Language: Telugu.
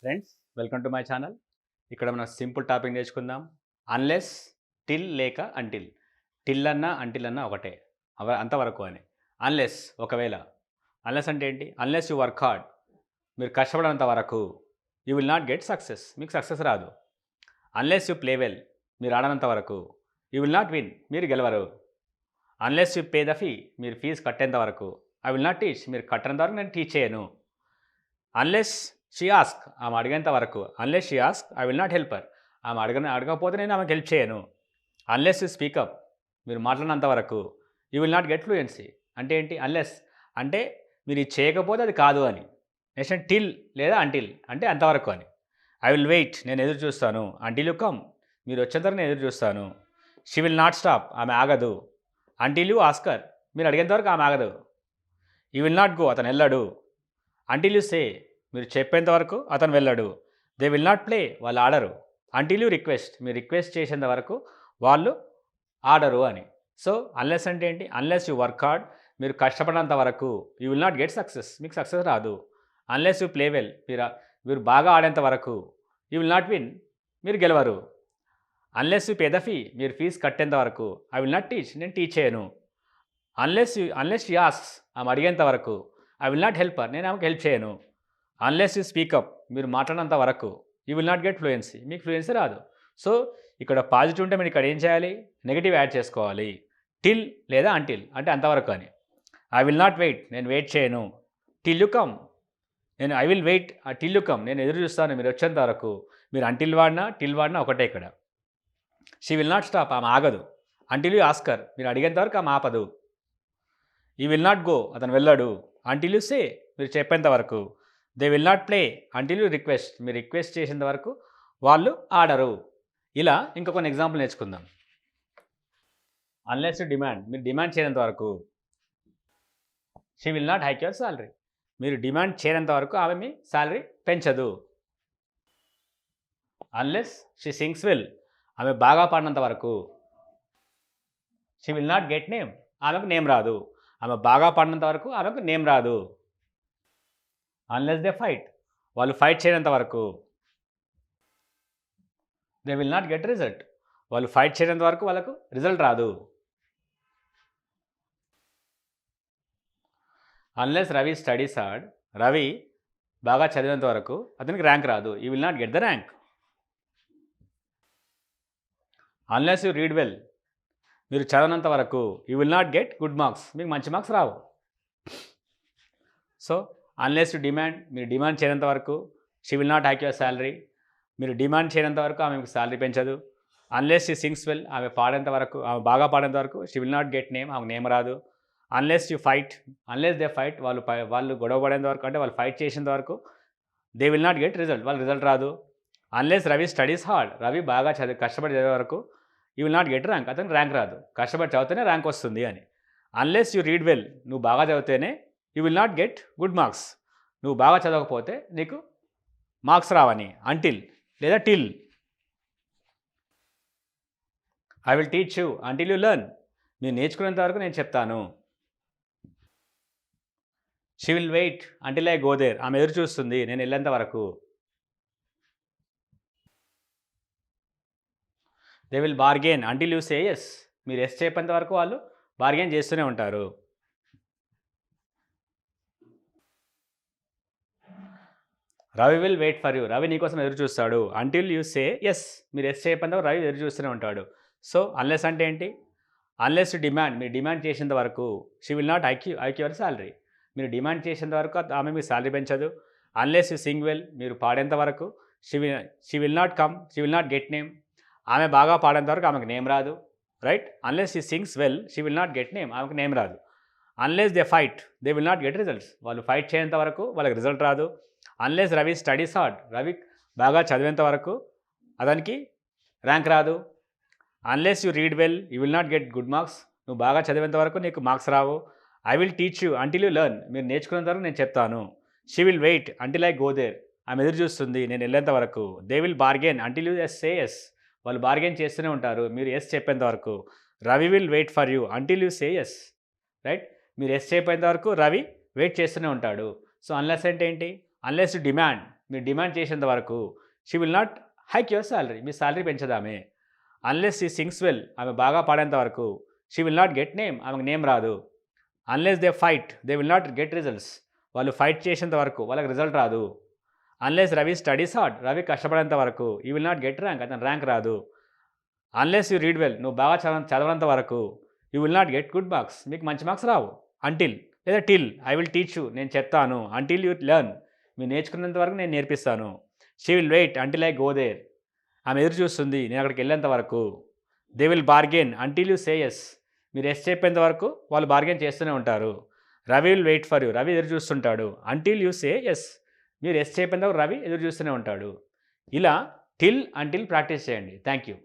Friends, welcome to my channel. ఇక్కడ మనం సింపుల్ టాపిక్ నేర్చుకుందాం. అన్లెస్, టిల్ లేక అంటిల్. టిల్ అన్నా అంటిల్ అన్నా ఒకటే, అంతవరకు అని. అన్లెస్ ఒకవేళ. అన్లెస్ అంటే ఏంటి? అన్లెస్ యూ వర్క్ హార్డ్, మీరు కష్టపడినంత వరకు you will not get success, మీకు సక్సెస్ రాదు. అన్లెస్ యూ ప్లే వెల్, మీరు ఆడనంత వరకు యూ విల్ నాట్ విన్, మీరు గెలవరు. Unless you pay the fee, మీరు ఫీజు కట్టేంత వరకు ఐ విల్ నాట్ టీచ్, మీరు కట్టేంత వరకు నేను టీచ్ చేయను. అన్లెస్ షీ ఆస్క్, ఆమె అడిగేంత వరకు. Unless she ask I will not help her, ఆమె అడగకపోతే నేను ఆమెకు హెల్ప్ చేయను. అన్లెస్ యూ స్పీకప్, మీరు మాట్లాడినంత వరకు you will not get fluency. అంటే ఏంటి? అన్లెస్ అంటే మీరు ఇది చేయకపోతే అది కాదు అని. నెక్స్ట్ టిల్ లేదా అంటిల్ అంటే అంతవరకు అని. ఐ విల్ వెయిట్, నేను ఎదురు చూస్తాను. అంటిల్ యూ కమ్, మీరు వచ్చేంతవరకు నేను ఎదురు చూస్తాను. షీ విల్ నాట్ స్టాప్, ఆమె ఆగదు. అంటిల్ యూ ఆస్కర్, మీరు అడిగేంతవరకు ఆమె ఆగదు. యూ విల్ నాట్ గో, అతను వెళ్ళాడు. అంటిల్ యూ సే, మీరు చెప్పేంత వరకు అతను వెళ్ళాడు. దే విల్ నాట్ ప్లే, వాళ్ళు ఆడరు. అంటిల్ యూ రిక్వెస్ట్, మీరు రిక్వెస్ట్ చేసేంత వరకు వాళ్ళు ఆడరు అని. సో అన్లెస్ అంటే ఏంటి? అన్లెస్ యూ వర్క్ హార్డ్, మీరు కష్టపడినంత వరకు you will not get success, మీకు సక్సెస్ రాదు. అన్లెస్ యూ ప్లే వెల్, మీరు బాగా ఆడేంత వరకు యూ విల్ నాట్ విన్, మీరు గెలవరు. Unless you pay the fee, మీరు ఫీజు కట్టేంత వరకు ఐ విల్ నాట్ టీచ్, నేను టీచ్ చేయను. అన్లెస్ యూ ఆస్క్స్, ఆమె అడిగేంత వరకు I will not help her, నేను ఆమెకు హెల్ప్ చేయను. అన్లెస్ యూ స్పీకప్, మీరు మాట్లాడినంత వరకు you will not get fluency, మీకు ఫ్లూయెన్సీ రాదు. సో ఇక్కడ పాజిటివ్ ఉంటే మీరు ఇక్కడ ఏం చేయాలి? నెగిటివ్ యాడ్ చేసుకోవాలి. టిల్ లేదా అంటిల్ అంటే అంతవరకు అని. ఐ విల్ నాట్ వెయిట్, నేను వెయిట్ చేయను. టిల్ యూ కమ్, నేను I will wait till you come, నేను ఎదురు చూస్తాను మీరు వచ్చేంత వరకు. మీరు అంటిల్ వాడినా టిల్ వాడినా ఒకటే ఇక్కడ. షీ విల్ నాట్ స్టాప్, ఆమె ఆగదు. అంటిల్ యూ ఆస్కర్, మీరు అడిగేంత వరకు ఆమె ఆపదు. ఈ విల్ నాట్ గో, అతను వెళ్ళాడు. అంటిల్ యూ సే, మీరు చెప్పేంత వరకు. They will not play until you request, మీరు రిక్వెస్ట్ చేసేంత వరకు వాళ్ళు ఆడరు. ఇలా ఇంకా కొన్ని ఎగ్జాంపుల్ నేర్చుకుందాం. అన్లెస్ యూ డిమాండ్, మీరు డిమాండ్ చేయనంత వరకు. She will not hike your salary, మీరు డిమాండ్ చేయనంత వరకు ఆమె మీ శాలరీ పెంచదు. అన్లెస్ షీ సింగ్స్ వెల్, ఆమె బాగా పాడినంత వరకు. She will not get name, ఆమెకు నేమ్ రాదు. ఆమె బాగా పాడినంత వరకు ఆమెకు నేమ్ రాదు. అన్లెస్ దే ఫైట్, వాళ్ళు ఫైట్ చేయనంత వరకు. They will not get result, వాళ్ళు ఫైట్ చేయనంత వరకు వాళ్ళకు రిజల్ట్ రాదు. Unless Ravi studies hard, Ravi బాగా చదివేంత వరకు అతనికి ర్యాంక్ రాదు. You will not get the rank. Unless you read well, మీరు చదవనంత వరకు you will not get good marks, మీకు మంచి marks Rao. So unless you demand, మీరు డిమాండ్ చేయనంత వరకు. She will not hack your salary, మీరు డిమాండ్ చేయనంత వరకు ఆమెకు శాలరీ పెంచదు. అన్లెస్ షీ సింగ్స్ వెల్, ఆమె పాడేంత వరకు, ఆమె బాగా పాడేంత వరకు she will not get name, ఆమెకు నేమ్ రాదు. Unless you fight, unless they fight, వాళ్ళు గొడవ పడేంత వరకు అంటే వాళ్ళు ఫైట్ చేసేంత వరకు they will not get result, వాళ్ళు రిజల్ట్ రాదు. Unless Ravi studies hard, Ravi బాగా కష్టపడి చదివే వరకు you will not get rank, అతనికి ర్యాంక్ రాదు. కష్టపడి చదివితేనే ర్యాంక్ వస్తుంది అని. అన్లెస్ యూ రీడ్ వెల్, నువ్వు బాగా చదివితేనే you will not get good marks, నువ్వు బాగా చదవకపోతే నీకు మార్క్స్ రావని. అంటిల్ లేదా till. I will teach you until you learn, మీరు నేర్చుకునేంత వరకు నేను చెప్తాను. She will wait until I go there, ఆమె ఎదురు చూస్తుంది నేను వెళ్ళేంత వరకు. They will bargain until you say yes, మీరు ఎస్ చెప్పేంత వరకు వాళ్ళు బార్గెన్ చేస్తూనే ఉంటారు. Ravi will wait for you, Ravi నీకోసం ఎదురు చూస్తాడు. అంటిల్ యూ సే ఎస్, మీరు ఎస్ చెప్పేంత వరకు రవి ఎదురు చూస్తూనే ఉంటాడు. సో అన్లెస్ అంటే ఏంటి? అన్లెస్ డిమాండ్, మీరు డిమాండ్ చేసేంత వరకు she will not hike your salary, మీరు డిమాండ్ చేసేంత వరకు ఆమె మీ శాలరీ పెంచదు. అన్లెస్ యూ సింగ్ వెల్, మీరు పాడేంత వరకు she will not come, she will not get name, ఆమె బాగా పాడేంత వరకు ఆమెకు నేమ్ రాదు. Right? Unless she sings well she will not get name, ఆమెకు నేమ్ రాదు. Unless they fight they will not get results, వాళ్ళు ఫైట్ చేయేంత వరకు వాళ్ళకి రిజల్ట్ రాదు. Unless Ravi studies hard, Ravi బాగా చదివేంత వరకు అతనికి ర్యాంక్ రాదు. Unless you read well you will not get good marks, నువ్వు బాగా చదివేంత వరకు నీకు మార్క్స్ రావు. I will teach you until you learn, మీరు నేర్చుకునేంత వరకు నేను చెప్తాను. She will wait until I go there, ఆమె ఎదురు చూస్తుంది నేను వెళ్ళేంత వరకు. They will bargain until you yes say yes, వాళ్ళు బార్గెన్ చేస్తూనే ఉంటారు మీరు ఎస్ చెప్పేంత వరకు. Ravi will wait for you until you say yes. Right? మీరు ఎస్ చెప్పేంత వరకు రవి వెయిట్ చేస్తూనే ఉంటాడు. సో అన్లెస్ అంటే ఏంటి? అన్లెస్ యూ డిమాండ్, మీరు డిమాండ్ చేసేంత వరకు she will not hike your salary, మీ సాలరీ పెంచదామే. అన్లెస్ షీ సింగ్స్ వెల్, ఆమె బాగా పాడేంత వరకు she will not get name, ఆమెకు నేమ్ రాదు. Unless they fight they will not get results, వాళ్ళు ఫైట్ చేసేంత వరకు వాళ్ళకి రిజల్ట్ రాదు. Unless Ravi studies hard, Ravi కష్టపడేంత వరకు you will not get rank, అతను ర్యాంక్ రాదు. అన్లెస్ యూ రీడ్ వెల్, నువ్వు బాగా చదవనంత వరకు you will not get good marks, మీకు మంచి మార్క్స్ రావు. అంటిల్ లేదా till I will teach you, నేను చెప్తాను. అంటిల్ యూ లెర్న్, మీరు నేర్చుకున్నంత వరకు నేను నేర్పిస్తాను. She will wait until I go there, ఆమె ఎదురు చూస్తుంది నేను అక్కడికి వెళ్ళేంత వరకు. They will bargain until you say yes, మీరు ఎస్ చెప్పేంత వరకు వాళ్ళు బార్గెన్ చేస్తూనే ఉంటారు. Ravi will wait for you, Ravi ఎదురు చూస్తుంటాడు. అంటిల్ యూ సే ఎస్, మీరు ఎస్ చెప్పేంత వరకు రవి ఎదురు చూస్తూనే ఉంటాడు. ఇలా టిల్ అంటిల్ ప్రాక్టీస్ చేయండి. Thank you.